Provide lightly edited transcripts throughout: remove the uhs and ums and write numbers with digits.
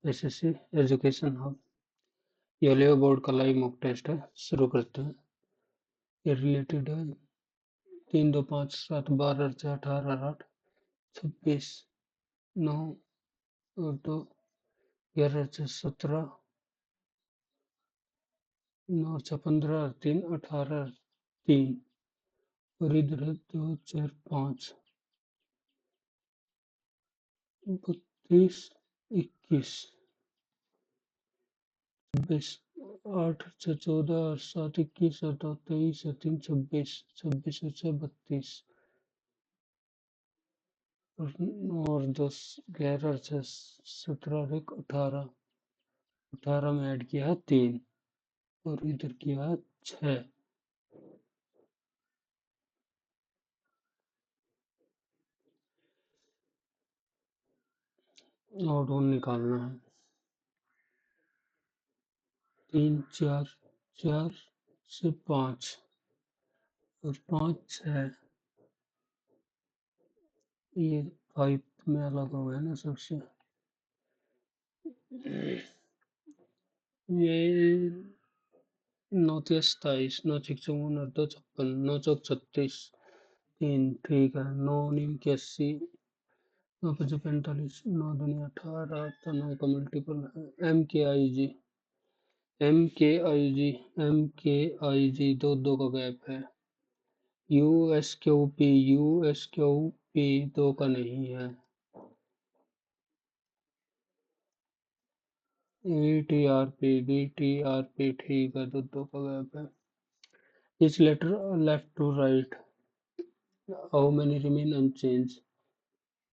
SSC education hub. ये level board का live mock test है। शुरू करते हैं। ये रिलेटेड है 3, 2, 5, 7, 12, 4, 18, 26, 9 और 2, 11, 17, 9, 15, 3, 18, 3 और इधर है 2, 4, 5, 32, 21, 26, 8, 6, 14, 7, 21, 8, 23, 3, 26, 26, 32 और 10, 11, 17, 18, 18 में ऐड किया है 3 और इधर किया है 6। और ढूंढ निकालना है 3, 4, 4 से 5 और 5, 6। ये 5 में अलग हो गया ना सबसे। ये 9, 27, 9, 54, 2, 56, 9, 36, 3 ठीक है। 9, 81, 9, 45, 9, 18, तो 9 का मल्टीपल है। एम के आई जी दो दो का गैप है। यू एस क्यू पी दो का नहीं है। बी टी आर पी ठीक है, दो का गैप है। Each letter left to right. How many remain unchanged?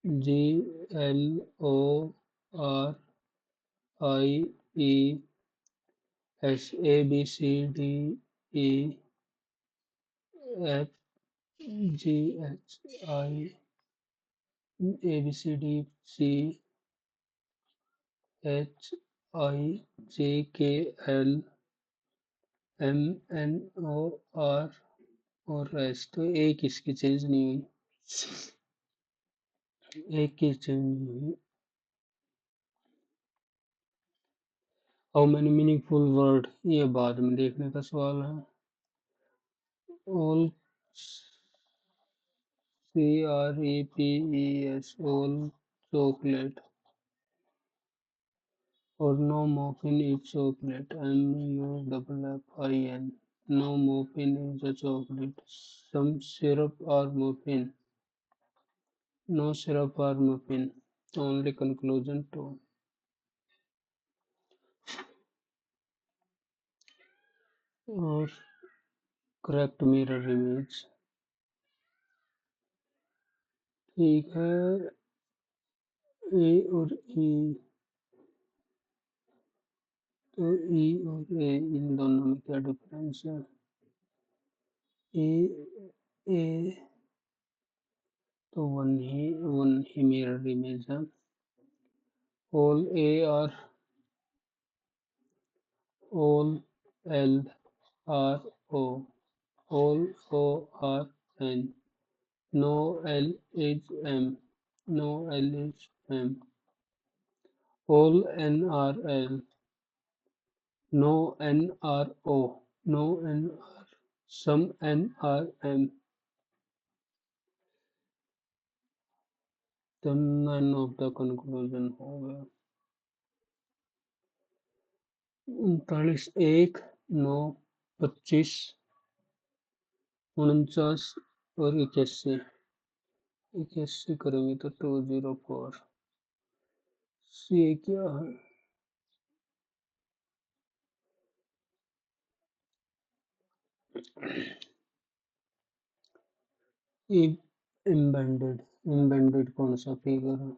G, L, O, R, I, E, S, A, B, C, D, E, F, G, H, I, A, B, C, D, C, H, I, J, K, L, M, N, O, R और S। तो एक इसकी change नहीं हुई, एक की change नहीं हुई। हाउ मैनी मीनिंगफुल वर्ड, ये बाद में देखने का सवाल है। ऑल, CREPES, ऑल चॉकलेट और no muffin is chocolate, MUFFIN, no muffin is a chocolate. Some syrup are muffin, no syrup are muffin. Only conclusion two. और करेक्ट मिरर इमेज ठीक है। ए और ई, तो ई और ए इन दोनों में क्या डिफरेंस है? ए ए तो वन ही मिरर इमेज है। All A are, all L are O, all O are N, no L is M, no L is M, all N are L, no N are O, no N are, some N are M. तो none of the conclusion हो गया। 39, 1, 9, 25, 49 और 81। 81 करेंगे तो 204। ये क्या है? इम्बेंडेड, इम्बेंडेड कौन सा फिगर है?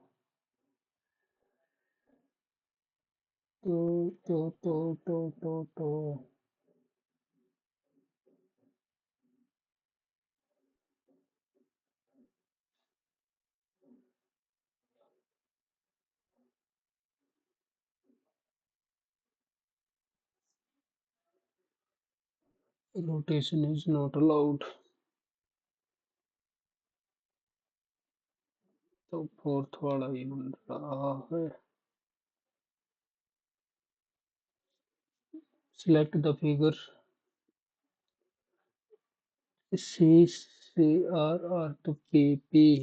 तो रोटेशन इज नॉट अलाउड। तो फोर्थ वाला ही बन रहा है। Select the figure CCR तो P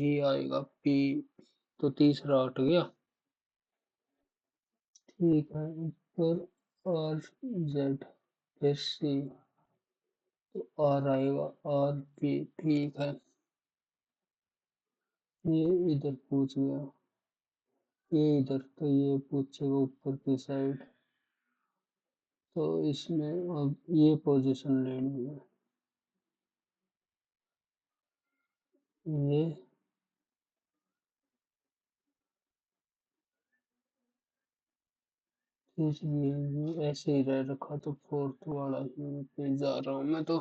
ही आएगा P। तो तीसरा हट गया। ठीक है, ऊपर RZ फिर C तो R आएगा RP। ठीक है, ये इधर पूछ गया, ये इधर तो ये पूछेगा ऊपर की साइड। तो इसमें अब ये पोजीशन लेनी है, ये इसलिए ये ऐसे ही रह रखा तो फोर्थ वाला ही पे जा रहा हूँ मैं तो।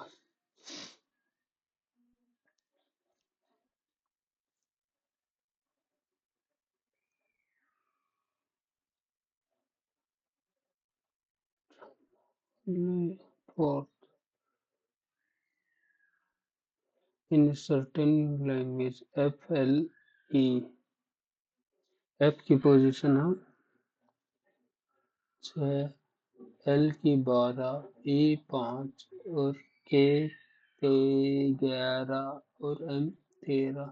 Fourth in certain language FLE, F की पोजीशन है 6, L की 12, E 5 और K 11 और M 13।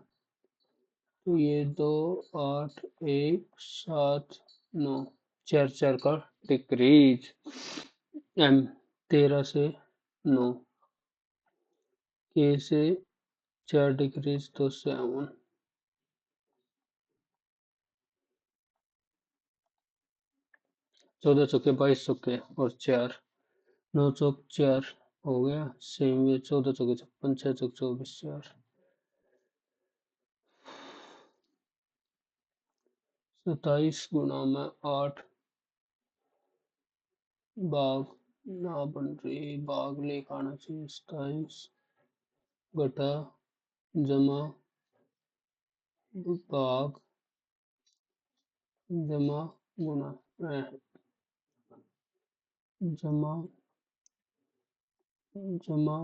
तो ये 2 8 1 7 9 चार चार का डिक्रीज। M 13 से 9, K से 4 डिक्रीज तो 7। 14 चौके 22 चौके और 4, 9 चौक 4 हो गया। सेम ये 14 चौके 56, 6 चौक 24 4, 27 गुना में 8 भाग ना बन रही, भाग लेकर आना चाहिए। 27 घटा जमा भाग जमा गुना जमा जमा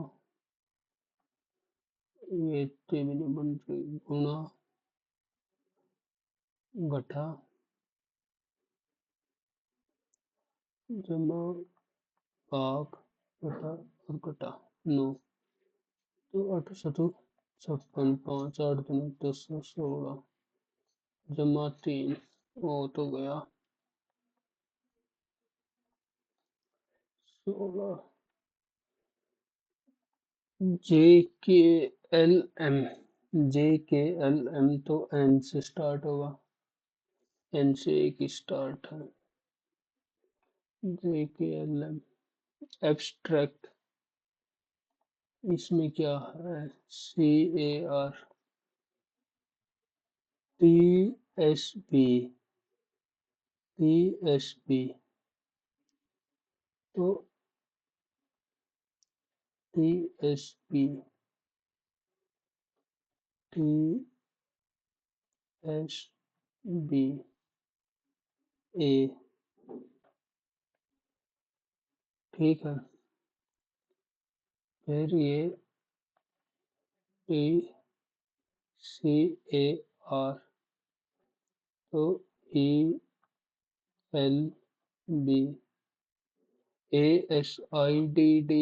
ये इतने भी नहीं बन रही, गुणा घटा जमा भाग घटा और घटा 9। तो 8 सतु 56, 5 8 दूनी 10 16 जमा 3 वो तो गया 16। JKLM, JKLM तो N से स्टार्ट होगा, N से एक स्टार्ट है। JKLM एब्स्ट्रैक्ट, इसमें क्या है CAR TSB तो TSB TSB A। ठीक है, फिर ये TCAR तो ELB ASIDDELB।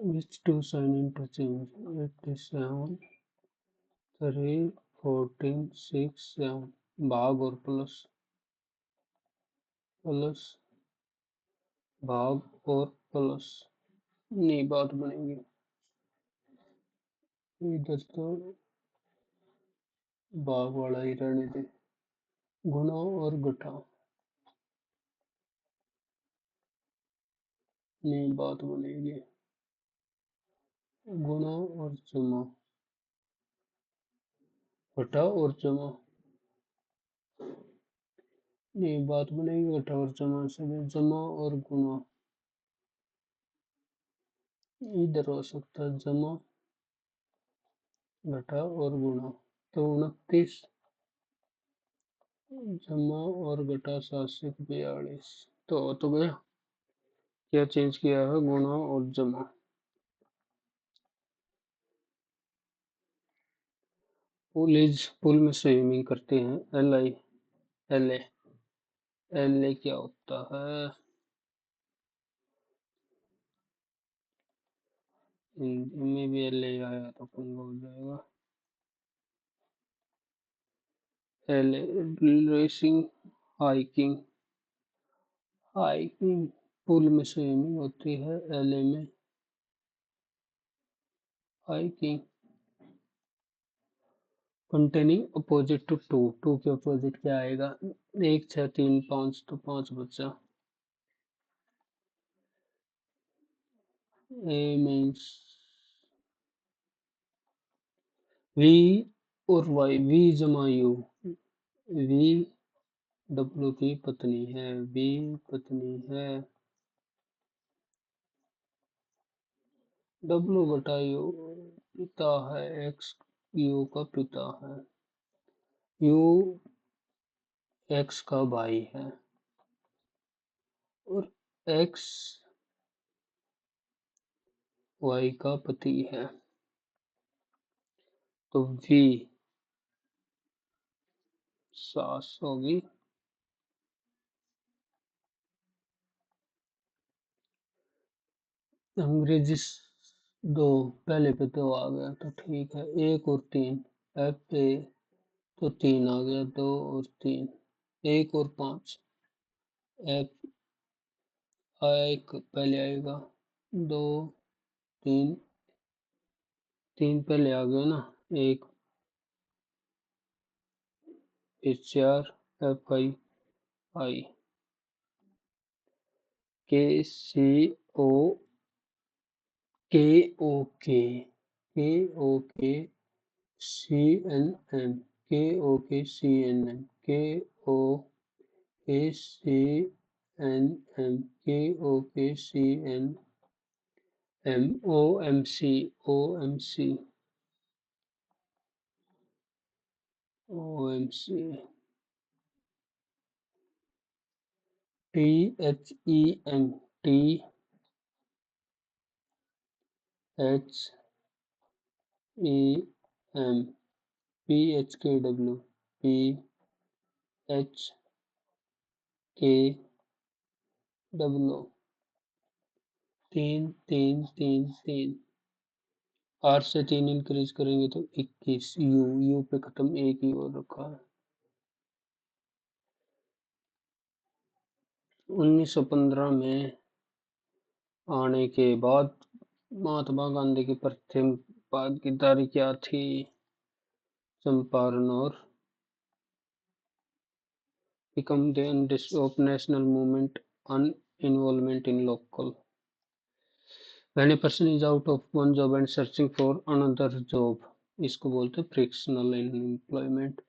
which two sign interchange 87 3 14 6 7 भाग और प्लस प्लस भाग और प्लस नहीं बात बनेगी। इधर तो भाग वाला ही रहने दे, गुणा और घटा नहीं बात बनेगी। गुणा और जमा घटा और जमा नहीं बात बनेगी। घटा और जमा से भी जमा और गुणा इधर हो सकता है, जमा घटा और गुणा तो 29 जमा और घटा 7 से 42 तो गया। क्या चेंज किया है, गुणा और जमा। पूल में स्विमिंग करते हैं। एल ए एल ए क्या होता है? हिंदी में भी एल ए आया तो पंगा हो जाएगा। L A racing, hiking. Hiking pool में स्विमिंग होती है, एल ए में hiking. Containing opposite to two, two के अपोजिट क्या आएगा? एक, छह, तीन, पाँच, तो पाँच बचा। ए मीन्स वी और वाई, वी जमा यू। वी डब्ल्यू की पत्नी है, वी पत्नी है। डब्ल्यू बटा यू पिता है, एक्स यू का पिता है, यू एक्स का भाई है, और एक्स वाई का पति है। तो वी सास होगी। अंग्रेजी दो, पहले पे दो आ गया तो ठीक है। एक और तीन, एफ ए, तो तीन आ गया, दो और तीन, एक और पाँच, एफ एक पहले आएगा, दो, तीन, तीन पहले आ गया ना, एक, फिर चार, एफ आई आई, के सी ओ, के ओ के O K C N M, K O K C N M, K O K C N M, K O K C N M, O M C, O M C, O M C, T H E M, T H E M, P H K W, P H K W, तीन, तीन, तीन, तीन। आठ से तीन increase करेंगे तो 21, you, you पे खत्म, एक ही और रखा है। 1915 में आने के बाद महात्मा गांधी की प्रथम भागीदारी क्या थी? चंपारण और become the unleash of national movement and involvement in local. When a person is out of one job and searching for another job, इसको बोलते हैं frictional employment.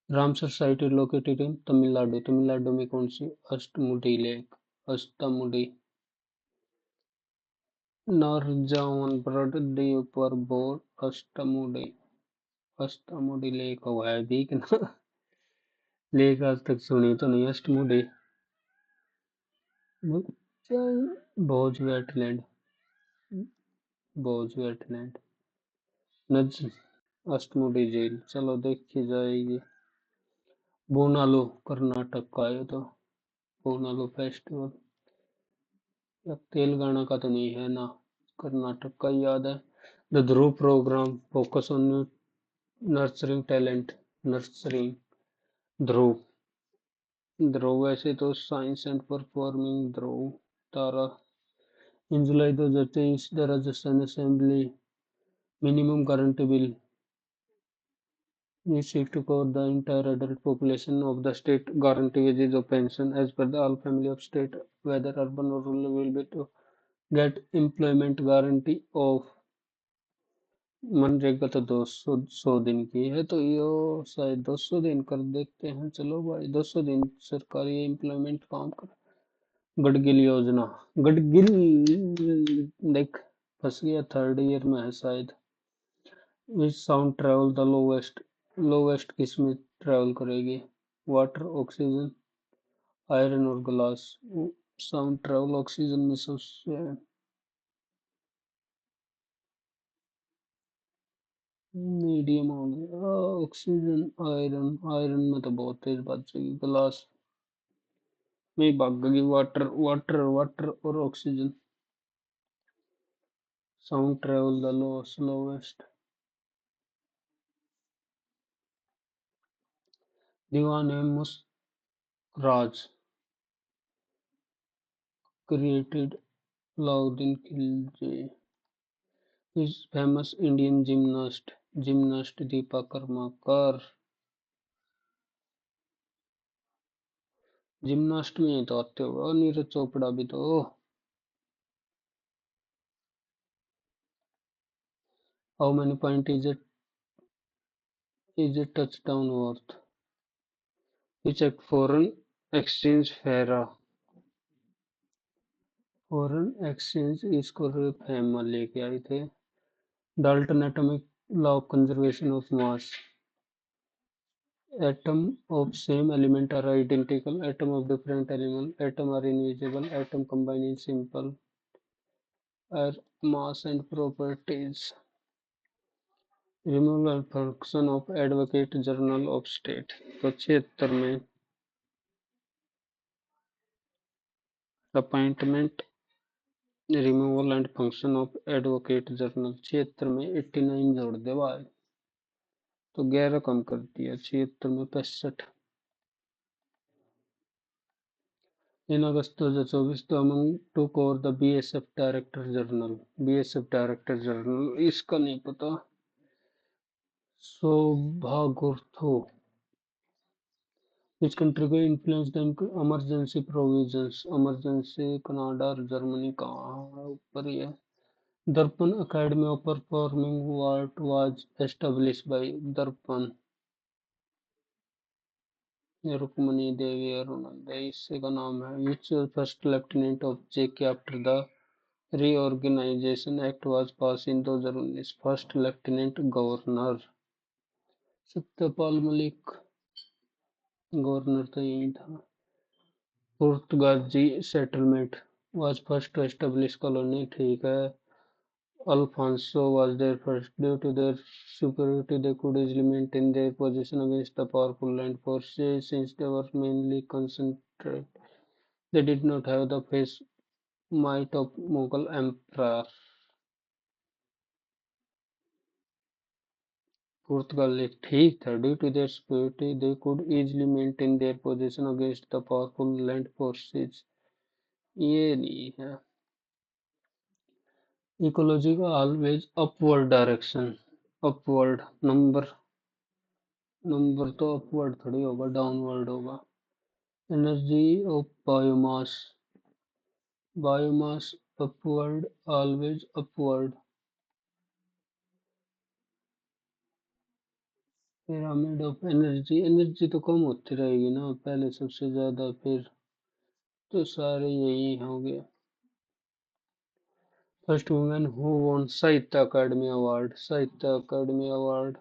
Ramsar site is located in Tamil Nadu, Tamil Nadu में कौन सी? अष्टमुडी लेक, अष्टमुडी। नरजावन ब्रड द्वीप पर board Ashtamudi, Ashtamudi lake हुआ है भी कि ना? लेक आज तक सुनी तो नहीं अष्टमुडी। भोज वेटलैंड, भोज वेटलैंड, नज अष्टमुडी झील, चलो देखी जाएगी। बोनालो कर्नाटक का है तो, बोनालो फेस्टिवल, या तेलंगाना का तो नहीं है ना, कर्नाटक का ही याद है। The Dhruv programme focus on nurturing talent, nurturing Dhruv, Dhruv वैसे तो science and performing Dhruv Tara. In July 2023 the Rajasthan assembly minimum guarantee bill we seek to cover the entire adult population of the state, guarantee wages of pension as per the all family of state, whether urban or rural, will be to get employment guarantee of MNREGA. तो 200 दिन की है तो यो शायद 200 दिन कर देते हैं। चलो भाई 200 दिन सरकारी एम्प्लॉयमेंट काम कर। गडगिल योजना, गडगिल, देख फंस गया, थर्ड ईयर में है शायद। विच sound travel the lowest, lowest किस में ट्रेवल करेगी? वाटर, ऑक्सीजन, आयरन और ग्लास। साउंड ट्रेवल ऑक्सीजन में सबसे मीडियम हो गया। ऑक्सीजन, आयरन, आयरन में तो बहुत तेज बात चाहिए, ग्लास में ही भाग गई। वाटर, वाटर, वाटर और oxygen. Sound travel the low slowest. दीवान मुस्कराज created Alauddin Khilji is famous Indian gymnast Deepa Karmakar। Gymnast में ही तो आते होगा, नीरज चोपड़ा भी तो। How many point is a touchdown worth? Which एक foreign exchange फेरा, फॉरेन एक्सचेंज इसको फेमा लेके आए थे। Dalton atomic law of conservation of mass. Atom of same element are identical, atom of different element, atom are invisible, atom combine in simple are mass and properties। Removal and function of advocate journal of state। तो 76 में appointment, removal and function of advocate journal. 76 में 89 जोड़ दे भाई, तो 11 कम कर दिया। 76 में 65। In August 2024, the among took over the BSF Director General। BSF Director General इसका नहीं पता। सौभाग्यर्थो which country को influence the emergency provisions। emergency Canada और जर्मनी कहाँ है, ऊपर ही है। Darpana academy of performing art was established by Darpana. Rukmini Devi Arunodaya इससे का नाम है। Which first lieutenant of JK after the reorganisation act was pass in 2019। First lieutenant governor Satyapal Malik, governor तो यही था। Portuguese settlement was first to establish colony, ठीक है। Alfonso was their first. Due to their superiority, they could easily maintain their position against the powerful land forces since they were mainly concentrated. They did not have the face might of Mughal emperor. पुर्तगाल ठीक था। Due to their superiority, they could easily maintain their position against the powerful land forces। ये नहीं है। Ecology का always upward direction. Upward number, number तो upward थोड़ी होगा, downward होगा। Energy of biomass, biomass upward, always upward. Pyramid of energy, energy तो कम होती रहेगी ना, पहले सबसे ज्यादा, फिर तो सारे यही हो गए। फर्स्ट वुमेन हु वॉन साहित्य Akademi award, Sahitya Akademi award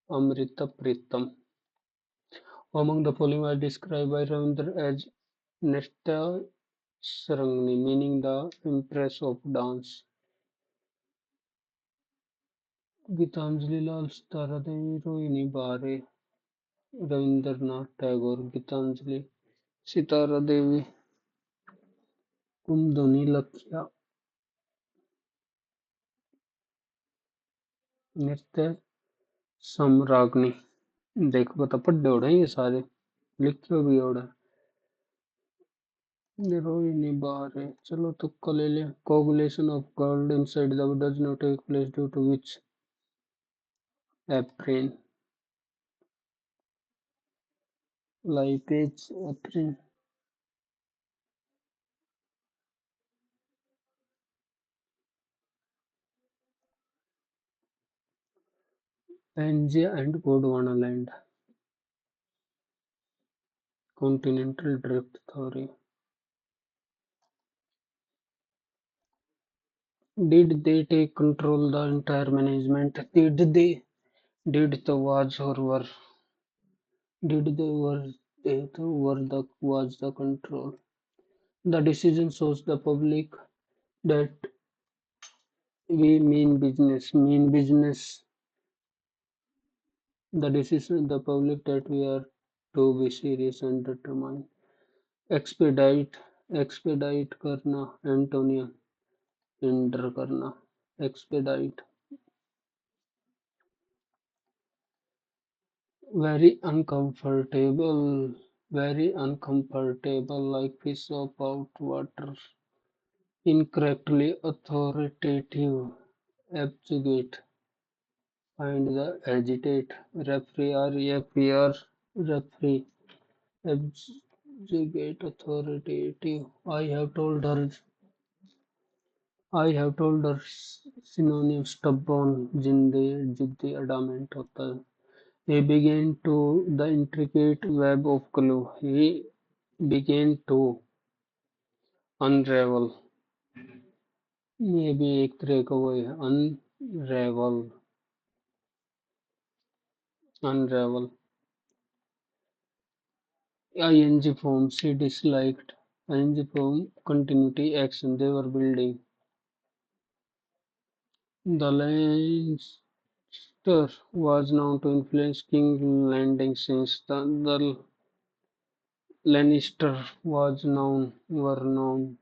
Amrita Pritam. Among the following are described by Ravindra as Nastya Sarangni, meaning the empress of dance। Gitanjali Lal, Sitara Devi, Rohini बारे, रविंद्रनाथ टैगोर। गीतांजलि, सितारा देवी, कुमुदिनी लख्या, नृत्य सम्राज्ञी। देखो बता पढ़े उड़े ये सारे, लिखे भी उड़े। रोहिणी बारे, चलो तुक्का ले ले। Coagulation of gold inside the does not take place due to which एप्रिन, लाइपेज एप्रिन। Pangaea and Gondwanaland, continental drift theory। Did they take control the entire management? Did the was or were did they were the was the control? The decision shows the public that We mean business, the decision, the public that we are to be serious and determined. Expedite, expedite करना, Antonia, hinder करना, expedite. Very uncomfortable, very uncomfortable, like fish up out water. Incorrectly authoritative, abjugate, find the agitate, referee, REFER, referee, abjugate, authoritative. I have told her synonym stubborn, जिद्दी adamant होता है. He began to the intricate web of clue. He began to unravel. ये भी एक तरह का वो है unravel. Unravel. ing form she disliked. Ing form continuity action they were building. The Leinster was known to influence King Landing since the Lannister were known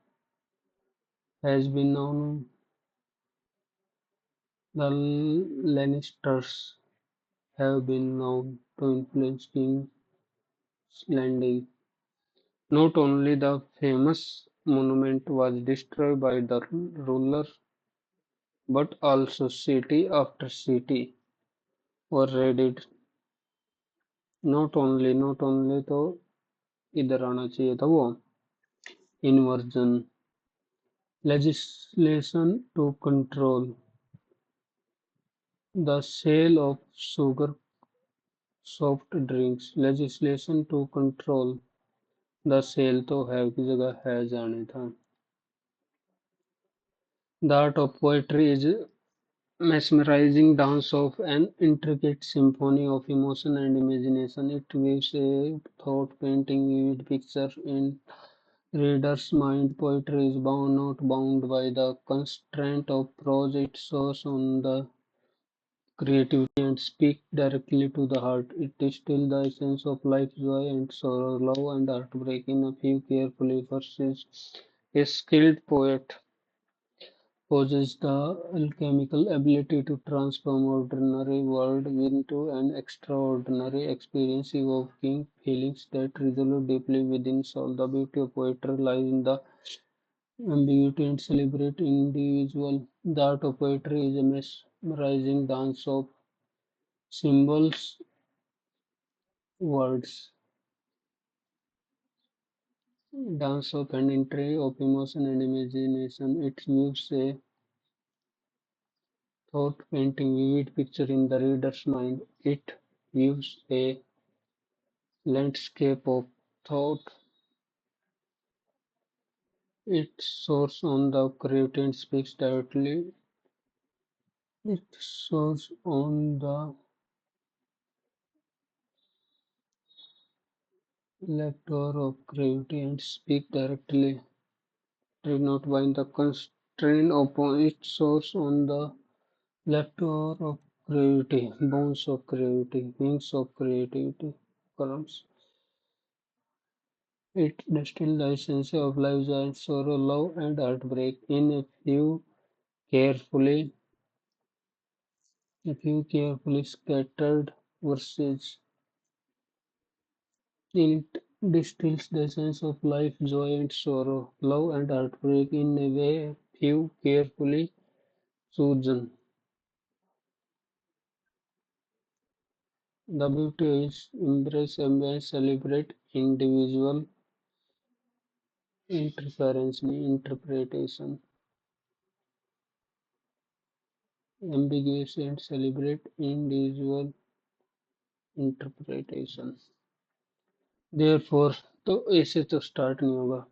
has been known the Lannisters have been known to influence King's Landing. Not only the famous monument was destroyed by the ruler, but also city after city were raided. Not only तो इधर आना चाहिए था वो inversion legislation to control the sale of sugar soft drinks legislation to control the sale तो have की जगह है जाने था. The art of poetry is mesmerizing dance of an intricate symphony of emotion and imagination. It weaves a thought-painting vivid picture in reader's mind. Poetry is not bound by the constraint of prose. It shows on the creativity and speaks directly to the heart. It distills the essence of life, joy and sorrow, love and heartbreak in a few carefully verses. A skilled poet possesses the alchemical ability to transform ordinary world into an extraordinary experience, evoking feelings that resonate deeply within soul. The beauty of poetry lies in the ambiguity and celebrate individual. The art of poetry is a mesmerizing dance of symbols, words, dance of an entry of emotion and imagination. It weaves a thought painting vivid picture in the reader's mind. It weaves a landscape of thought. It soars on the creativity and speaks directly. It soars on the lecture of creativity and speaks directly. Not by the constraint upon it soars on the lecture of creativity, bones of creativity, wings of creativity, columns. It distills the essence of life, joy and sorrow, love and heartbreak in carefully a few carefully scattered verses. It distills the essence of life, joy and sorrow, love and heartbreak in a way few carefully chosen. The beauty is embrace and celebrate individual interference interpretation, ambiguous and celebrate individual interpretation. Therefore, तो ऐसे तो start नहीं होगा.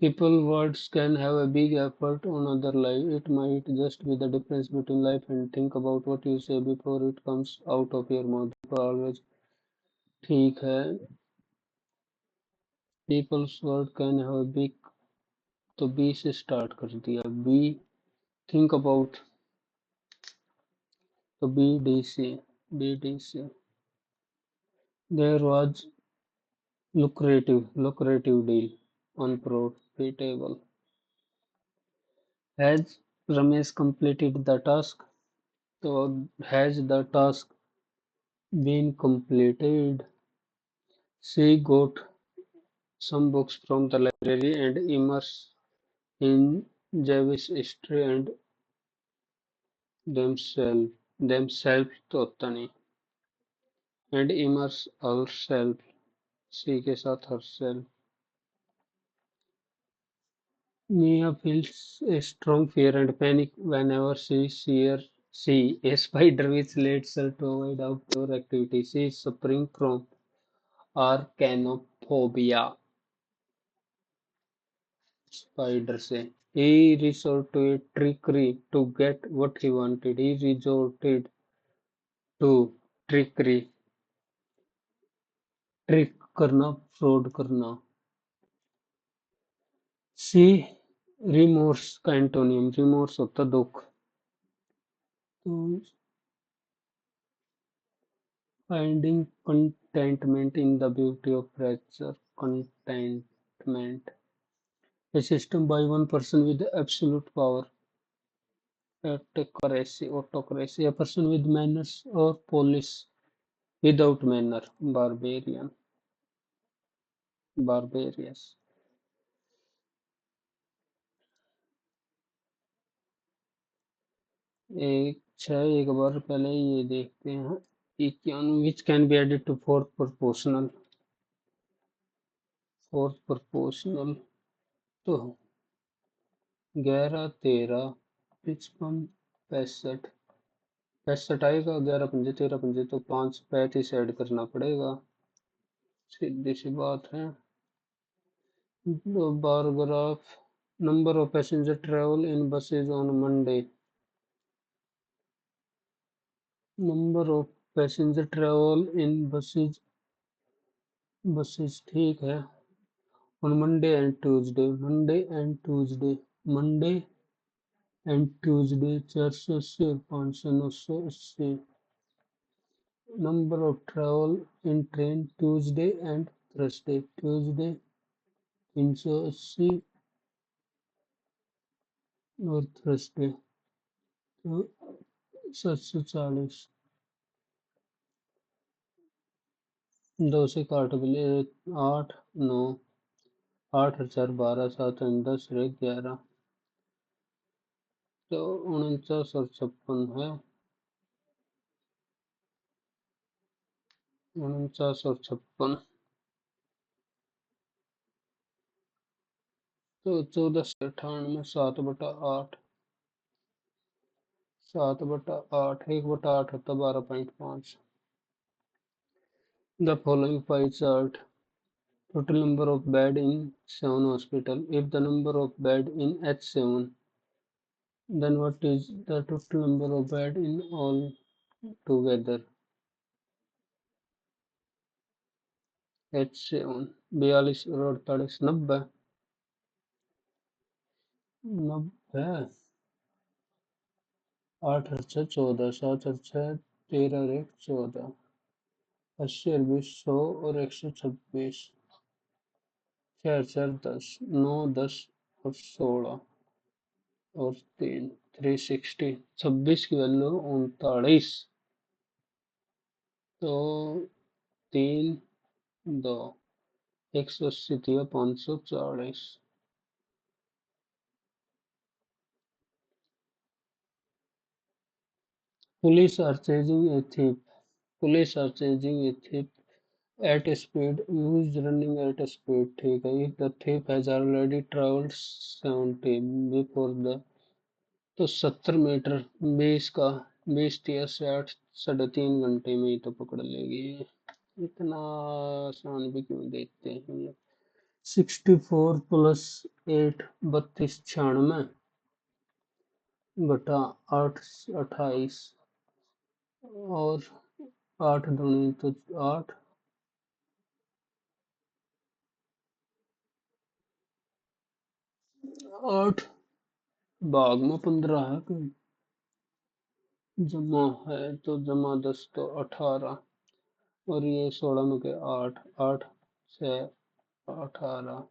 People words can have a big effect on other life. It might just be the difference between life and think about what you say before it comes out of your mouth. People always ठीक है. People's word can have a big तो B से start कर दिया. B think about तो BDC. There was lucrative deal, unprofitable. Has Ramesh completed the task? So has the task been completed? She got some books from the library and immersed in Jewish history and themselves themselves totally and immerse herself सी के साथ herself. Mia feels a strong fear and panic whenever she see a spider which leads her to avoid outdoor activity. She is suffering from arachnophobia. Spider से. He resorted to a trickery to get what he wanted. He resorted to trickery, trick करना, fraud करना. सी remorse का antonym, remorse होता दुख. तो finding contentment in the beauty of pressure, contentment, a system by one person with absolute power, autocracy, a person with manners or police without manner, barbarous. एक बार पहले ये देखते हैं. इक्यावन which can be added to fourth proportional. तो 11 13 55 65 65 आएगा. 11 पंजे 13 पंजे तो 5 35 ऐड करना पड़ेगा. सीधी सी बात है. Bar graph. Number of passenger travel in buses on Monday. Number of passenger travel in buses ठीक है. on Monday and Tuesday. Monday and Tuesday 480 और 500 980. Number of travel in train Tuesday and Thursday. Tuesday 380 और Thursday तो 740. 2 से काट मिले 8 9 8 4 12 7 10 11 तो 49 और 56 है. 49 और 56 तो 14 से 98. 7/8. 7/8 1/8 होता 12.5. The following pie chart. Total number of bed in 7 hospital. If the number of bed in H7, then what is the total number of bed in all together? H7 42 और 48 90. 90 8 और 6 14 7 और 6 13 और 1 14 80 और 20 100 और 126 4 4 10 9 10 और 16 और 3 360. 26 की वैल्यू 39 तो 3 2 180 दिया 540. Police are chasing a thief. Police are chasing a thief at a speed. Who is running at a speed? ठीक है. If the thief has already traveled 70 before the तो 70 मीटर 20 का 20 दिया 60 3.5 घंटे में ही तो पकड़ लेगी. इतना आसान भी क्यों देते हैं. 64 प्लस 8 32 96 बटा 8 28 और 8 दूनी तो 8 8 भाग में 15 है. जमा है तो जमा 10 तो 18, और ये 16 में के 8, 8 6 18,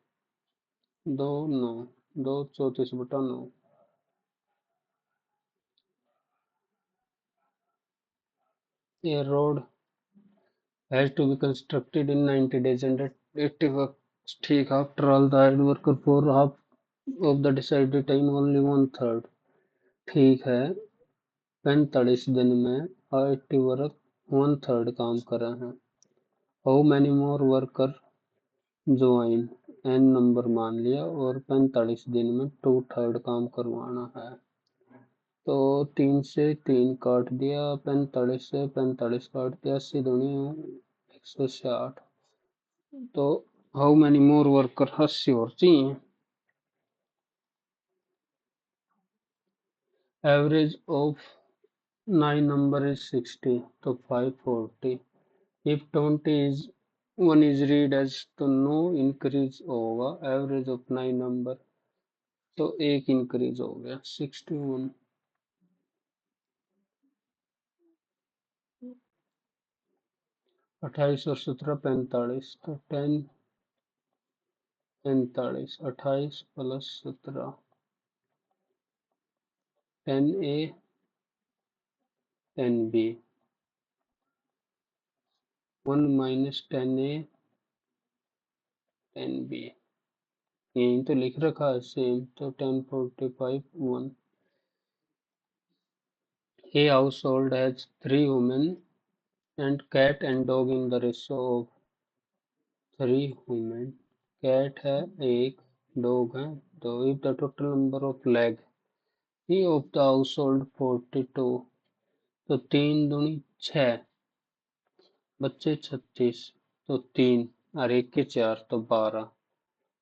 2 9, 2 34/9। A road has to be constructed in 90 days and 80 works ठीक after all the hard work for half of the decided time only one third। ठीक है, 45 दिन में 80 वर्क वन थर्ड काम कर रहे हैं। How many more worker join, N number मान लिया और 45 दिन में टू थर्ड काम करवाना है। तो 3 से 3 काट दिया, 45 से 45 काट दिया, 80 दूनी 160। तो हाउ मैनी मोर वर्कर 80 और चाहिए। एवरेज ऑफ 9 नंबर इज 60, तो 540। If 20 is 1 is read as, तो नो इंक्रीज होगा। एवरेज ऑफ 9 नंबर, तो एक इंक्रीज हो गया 61। 28 और 17 45, तो 10 45, 28 plus 17, 10A 10B, 1 minus 10A 10B, यही तो लिख रखा है सेम। तो 1045 1। A household has 3 women and cat and dog in the ratio of 3 women। Cat है एक, डॉग है दो। If the total number of leg he of the house hold 42, तो 3 दूनी 6, बच्चे 36, तो 3 और एक के 4, तो 12,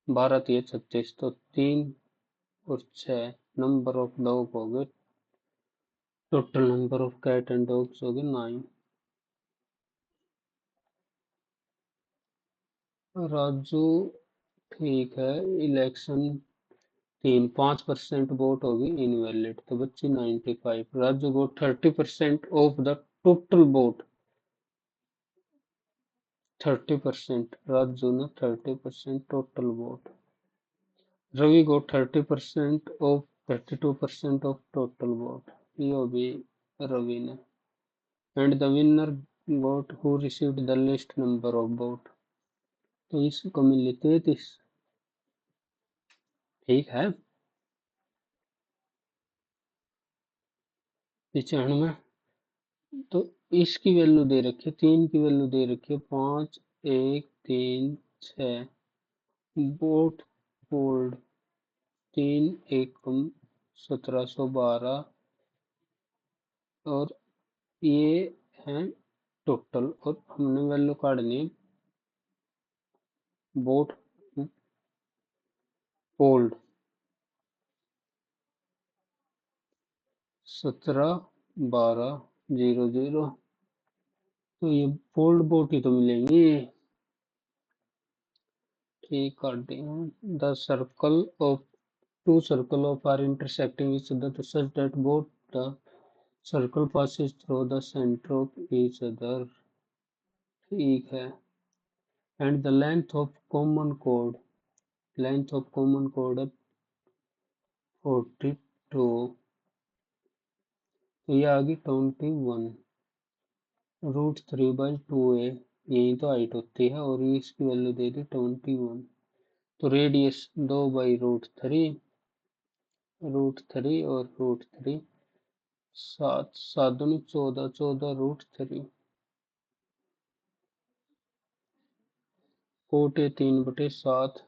12 तिये 36, तो 3 और 6 नंबर ऑफ डॉग हो गए। Total number of cat and dogs हो गए 9। राजू ठीक है, इलेक्शन 5% वोट होगी इनवैलिड, तो बच्ची 95। Raju got 30% of the total vote. 30%, Raju ने 30% total vote. Ravi got 30% of 32% of total vote, ये भी रवि ने। And the winner got who received the least number of vote, तो इसको मिली 33। ठीक है, 95। तो इसकी वैल्यू दे रखी है, 3 की वैल्यू दे रखी है 5 1 3 6। बोट फोल्ड 3 एकम 1712, और ये है टोटल। और हमने वैल्यू काटनी है बोट फोल्ड 171200, तो ये फोल्ड बोट ही तो मिलेंगी। ठीक काट देंगे। The circle of two circle of are intersecting each other to such that both the circle passes through the center of each other। ठीक है। And the length of common chord, length of common chord है 42, तो ये आ गई 21। √3/2a, यही तो height होती है, और ये इसकी वैल्यू दे दी 21। तो रेडियस 2/√3, √3 और √3, 7 7 दूनी 14, 14√3। Cot A 3/7,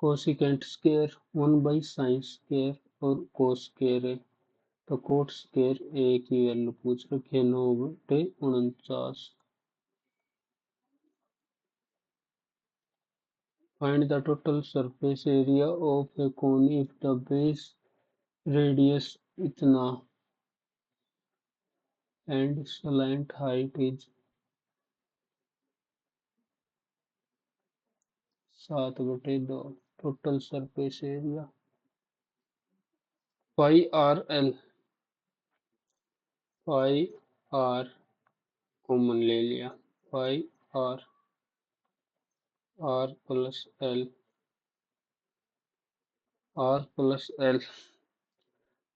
cosecant square 1/sin square, और कोस स्क्वायर है। तो कोट स्क्वायर ए की वैल्यू पूछ रखी है 9/49। Find the total surface area of a cone if the base radius इतना and slant height is 7/2। Total surface area pi r l five r common ले लिया, five r, r plus l, r plus l,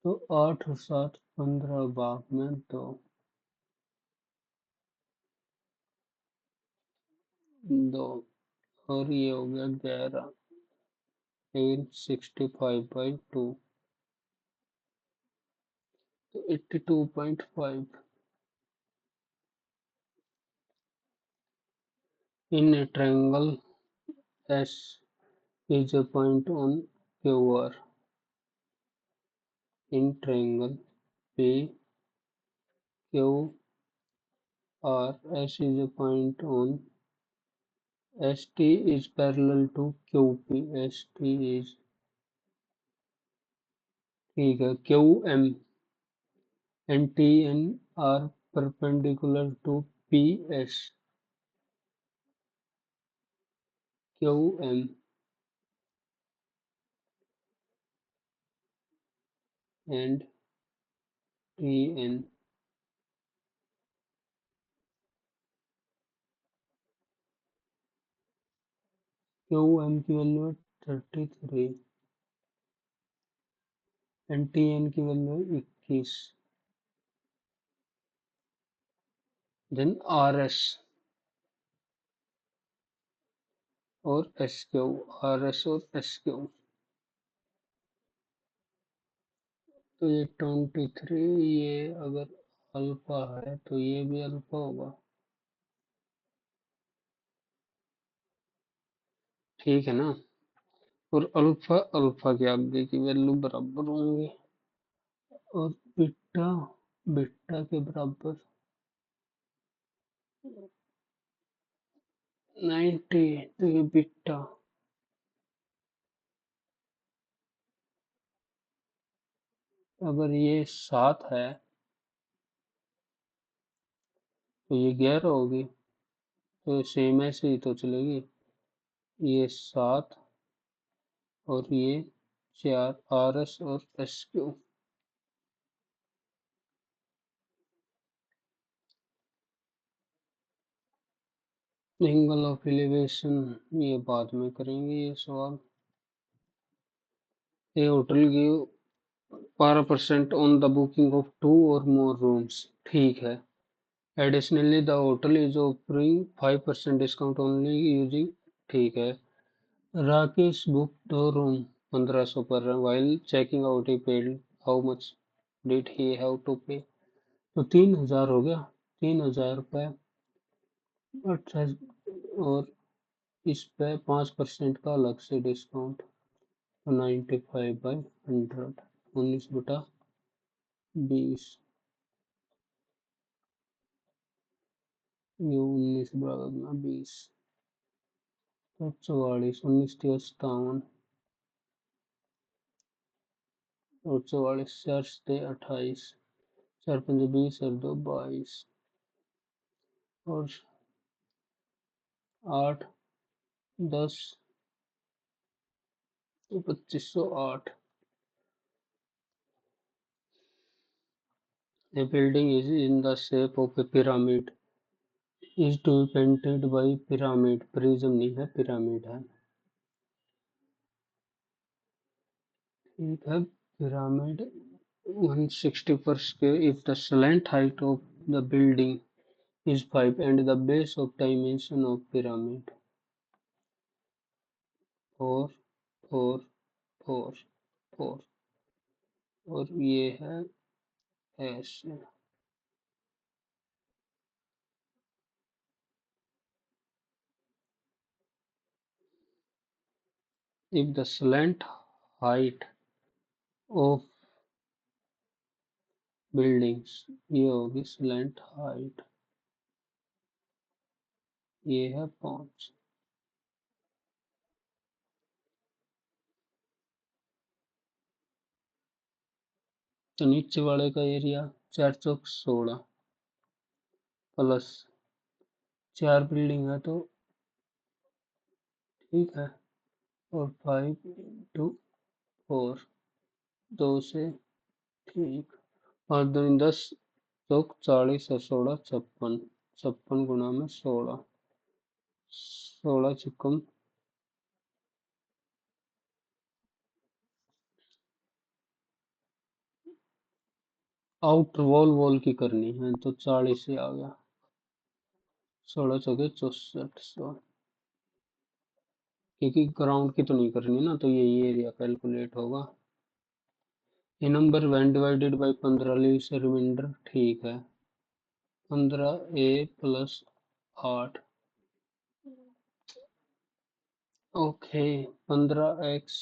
तो 8 और 7 15 भाग में 2, और ये हो गया 11 इन 65/2, तो 82.5 in a triangle S is a point on QR. In triangle P Q R S is a point on ST is parallel to QP. ST is ठीक है QM and TN are perpendicular to PS. QM and TN. QM की value है 33 and TN की value है 21. Then RS और SQ, RS और SQ, तो ये 23, ये अगर अल्फा है तो ये भी अल्फा होगा, ठीक है ना। और अल्फा अल्फा के आगे की वैल्यू बराबर होंगे, और बीटा बीटा के बराबर 90, तो ये बीटा अगर ये 7 है तो ये 11 होगी, तो सेम ऐसे ही तो चलेगी, ये 7 और ये 4, RS और SQ। एंगल ऑफ एलिवेशन ये बाद में करेंगे ये सवाल। A hotel give 12% on the booking of 2 or more rooms, ठीक है। Additionally the hotel is offering 5% discount only using, ठीक है। राकेश बुक 2 रूम 1500 पर, while checking out he paid how much did he have to pay, तो 3000 हो गया, 3000 रुपये। अच्छा, और इस पे 5% का अलग से डिस्काउंट, तो 95/100, 19/20, ये 19 बराबर में 20, तो 44, 19×57, और 44, 4×7 = 28, 4×5 = 20 और 2 22, और 8 10 तो 2508। A building is in the shape of a pyramid is to be painted by pyramid, prism नहीं है पिरामिड है, ठीक है। pyramid 160 per square if the slant height of the building is 5 and the base of dimension of pyramid 4 4 4 4, और ये है ऐसे। if the slant height of buildings, ये होगी slant height, ये है 5, तो नीचे वाले का एरिया 4 × 16 प्लस 4 बिल्डिंग है तो ठीक है, और 5 × 4, 2 से, ठीक, 5 दूनी 10, तो 40 और 16 56, 56 गुणा में 16, 16 चिकम आउटर वॉल वॉल की करनी है तो 40 से आ गया, 16 चौके 64 100, क्योंकि ग्राउंड की तो नहीं करनी ना, तो यही एरिया कैलकुलेट होगा। ये number when divided by 15 leaves a remainder, ठीक है, 15 a plus 8, okay, 15x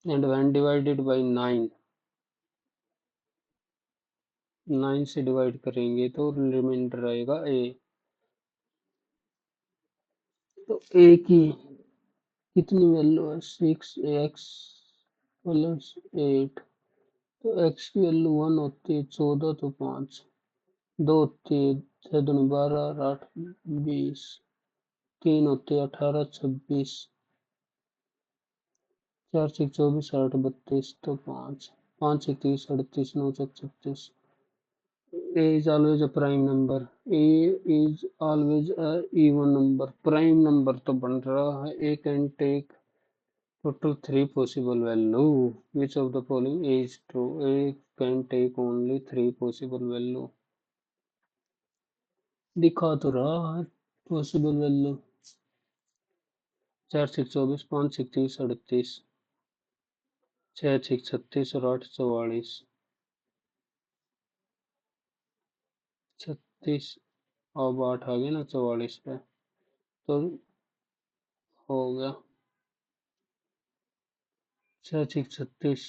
and when divided by 9, 9 से डिवाइड करेंगे तो रिमाइंडर आएगा ए, तो ए की कितनी वैल्यू है, 6x प्लस 8, तो x की वैल्यू 1 होती है, 14 तो 5, 2 होती है, 6 दूनी 12, 8 20, 3 होती है 18 26, 4 6 24 8 32, तो 5, 5 1 30 38 9 6 36, A is always a prime number. A is always a even number. Prime number तो बन रहा है. A can take total three possible value. Which of the following is true? A can take only three possible value. दिखा तो रहा है possible value. 4 6 24, 5 6 30 38, 6 6 36 और 8 44, 36, अब 8 आ गया ना 44 पे, तो हो गया 6 6 36,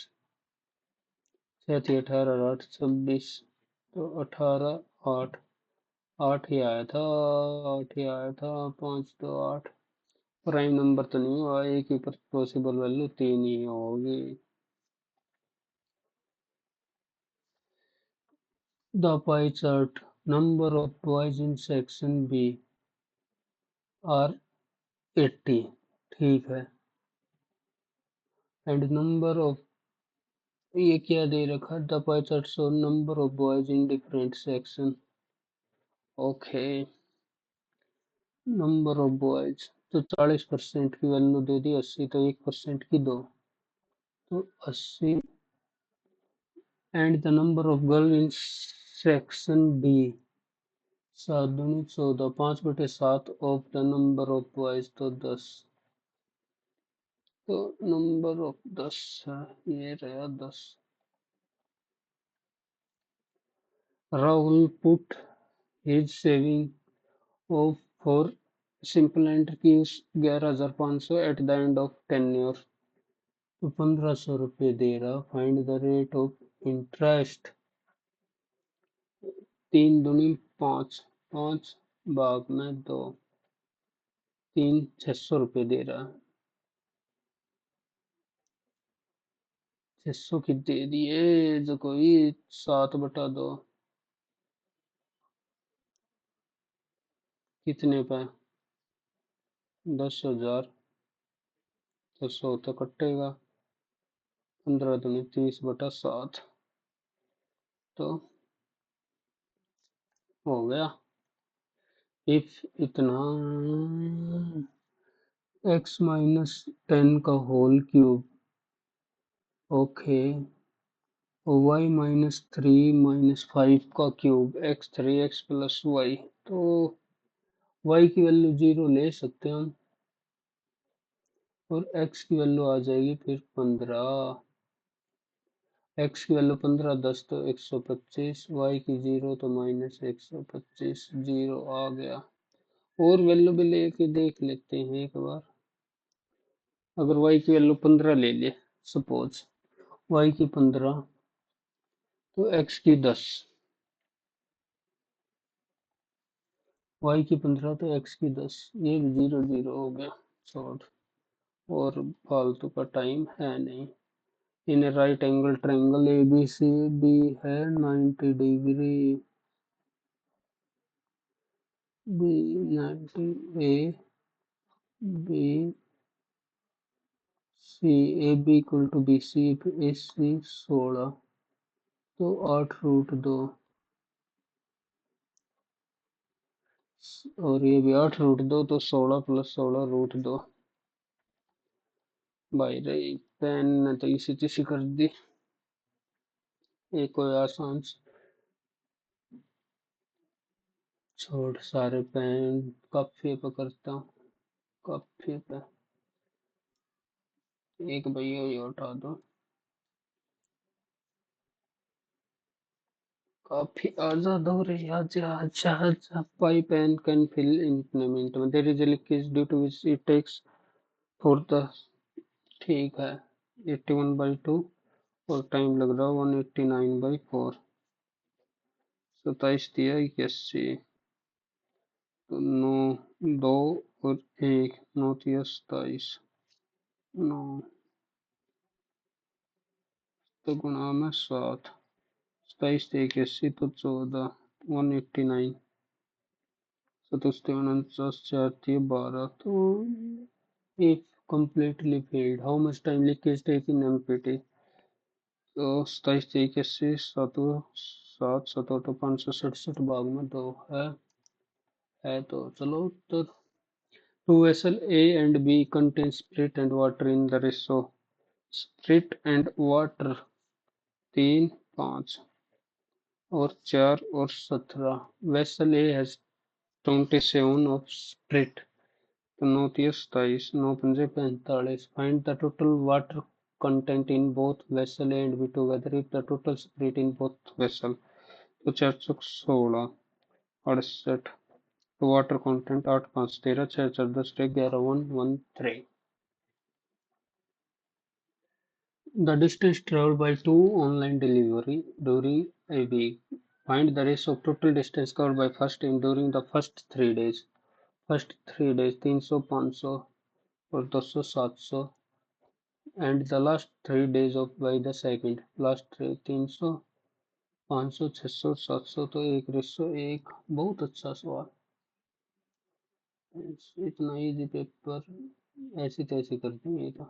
6 18 8 26, तो 18 8, 8 ही आया था, 8 ही आया था, 5 तो 8, प्राइम नंबर तो नहीं हुआ, एक ही पॉसिबल वैल्यू 3 ही होगी। The pie chart, number of boys in section B are 80, ठीक है, and number of, ये क्या दे रखा, the pie chart show number of boys in different section, okay, number of boys, तो 40% की वैल्यू दे दी, 80 तो 1% की दो, तो 80, and the number of girl in section B, 7 दूनी 14, 5/7 of the number of boys, तो 10, तो नंबर ऑफ 10 है, ये रहा 10। Rahul put his saving of for simple and की 11,500 at the end of 10 year, तो 1500 रुपये दे रहा, find the rate of interest, 3 दूनी 5, 5 भाग में 2, 3 600 रुपये दे रहा है, 600 की दे दिए जो कोई, 7/2, कितने पे, 10,000, तो 100 तो कटेगा, 15 दूनी 30/7, तो हो गया, इफ इतना x-10 का होल क्यूब, ओके, y-3 - 5 का cube, x3 x plus Y, तो y की वैल्यू 0 ले सकते हैं हम, और x की वैल्यू आ जाएगी फिर 15, x की वैल्यू 15 10 तो 125, y की 0 तो -125, 0 आ गया। और वैल्यू भी लेके देख लेते हैं एक बार, अगर y की वैल्यू 15 ले ले, सपोज y की 15 तो x की 10, y की 15 तो x की 10, ये भी 0 0 हो गया शॉर्ट, और फालतू का टाइम है नहीं। In right angle triangle A B C B है 90 degree, B 90, A B C, A B equal to B C, A C 16, तो 8√2 और ये भी 8√2 तो 16 + 16√2 भाई रे। पेन ने तो इसी तिसी कर दी। एक कोई आसान छोड़ सारे पेन काफी पे करता हूँ। काफी पे एक भैया ये उठा दो। काफी आजाद हो रही आजा आजा आजा pipe and can fill implement there is a leakage due to which it takes for the ठीक है 81/2 और टाइम लग रहा है 189/4 27 दिया 81 तो 9 2 और 1 9 दिया 27 9 तो गुणा में 7 27 से 81 तो 14 189 सतुस्ते 49 4 दिए 12 तो if completely failed how much time leakage take in MPT तो 27 से 81 7 7 8 567 भाग में 2 है तो चलो उत्तर two vessel A and B contain spirit and water in the ratio spirit and water 3 5 और 4 और 17 vessel A has 27 of spirit तो 9 3 27 9 5 45 find the total water content in both vessel A and B together if the total spirit in both vessel तो 416 68 तो water content 8 5 13 6 4 10 11 1 1 3 The distance traveled by two online delivery during a week. Find the ratio of total distance covered by first team during the first 3 days. First 3 days 300 500 और 200 700 and the last 3 days of by the second. Last 300 500 600 700 तो एक ratio एक बहुत अच्छा सवाल। इतना easy paper ऐसे तैसे कर देंगे तो।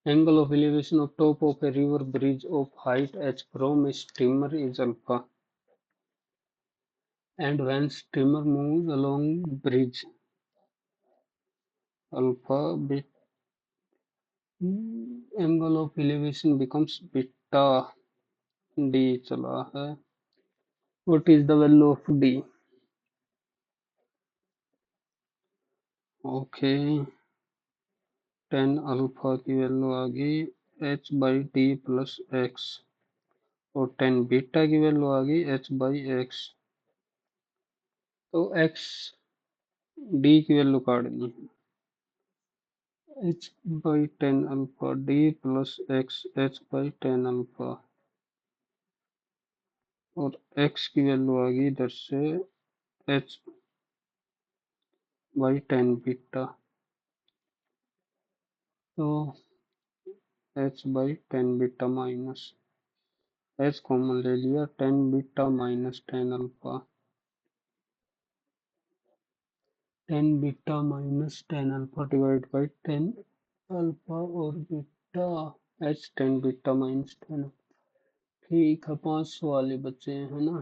Angle of elevation of top of a river bridge of height h from a steamer is alpha, and when steamer moves along bridge, alpha bit angle of elevation becomes beta d चला है। What is the value of d? Okay, 10 alpha की value आ गई h/d+x और 10 beta की value आ गई h/x। तो x d की value काटनी है h/10 alpha d plus x h/10 alpha और x की वैल्यू आ गई इधर से h/10 बीटा तो h/10 beta minus h common ले लिया 10 beta minus 10 alpha 10 beta minus 10 alpha divide by 10 alpha और बीटा h 10 बीटा माइनस 10 ठीक है 5 सवाल ही बचे हैं ना।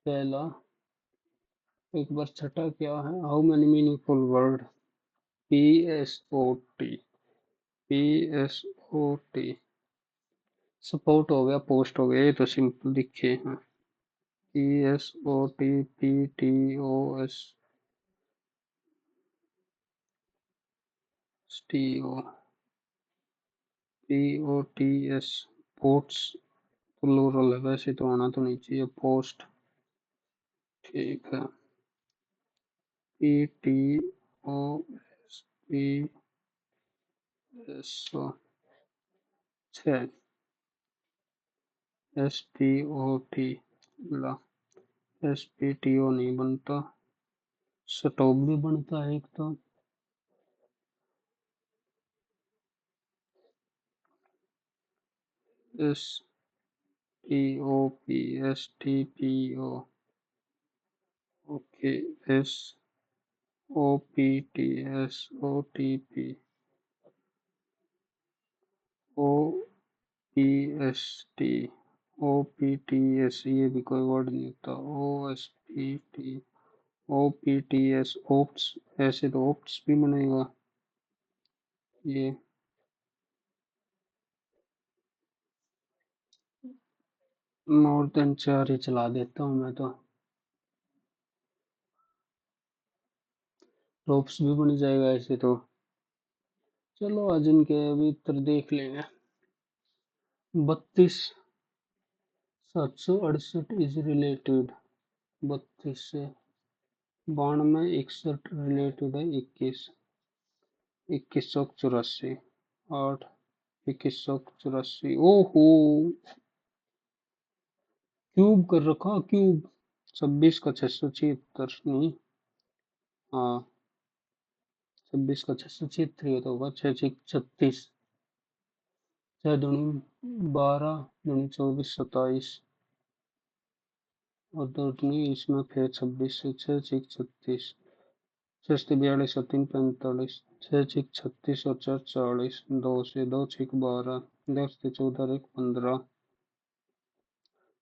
पहला एक बार छठा क्या है how many meaningful word P S O T P S O T support हो गया पोस्ट हो गया ये तो सिंपल लिखे हैं P S O T P T O S T O P O T S ports plural है वैसे तो आना तो नहीं चाहिए पोस्ट ठीक है P T O S P S O 6 S P O T ला एस पी टी ओ नहीं बनता स्टॉप भी बनता है एक तो S T O P S T P O okay S O P T S O T P O OPST, OPTS, ये भी कोई वर्ड नहीं होता। OSPT, OPTS, ओप्स, ऐसे तो ओप्स भी बनेगा ये। मोर देन चार ही चला देता हूँ मैं तो। रोप्स भी बन जाएगा ऐसे तो। चलो आज इनके अभी उत्तर देख लेंगे। 32 768 इज रिलेटेड, 32 से 92 61 रिलेटेड है 21, 2184, 8, 2184, ओहो क्यूब कर रखा क्यूब। 26 का 676 नहीं, हाँ 26 का 676 होता होगा। 6 6 36, 6 दूनी 12, दूनी 24 27, और दो दूनी इसमें फिर 26 से 6 6 36, 6 42 3 45, 6 6 36 और 4 40, 2 से 2 6 12, 10 से 14 1 15,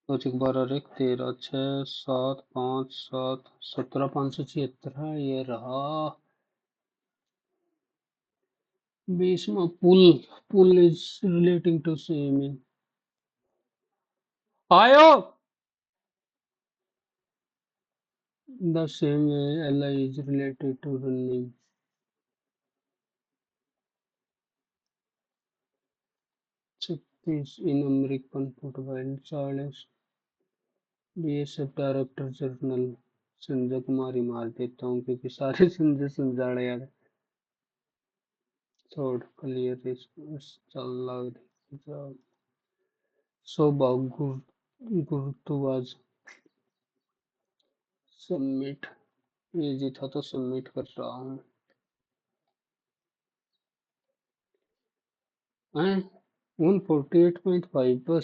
2 6 12 1 13, 6 7 5 7 17, 576 है ये रहा। 20वां pool, pool is relating to swimming. आयो the same way Li is related to running. 36 in American football, Charles BSF director general. Sanjay Kumar ही मार देता हूँ क्योंकि सारे संजय संजाड़े यार। थर्ड क्लियर चल लग। सौभाग्य गुरुत्वाज सबमिट, इजी था तो सबमिट कर रहा हूँ। 148.5 बस।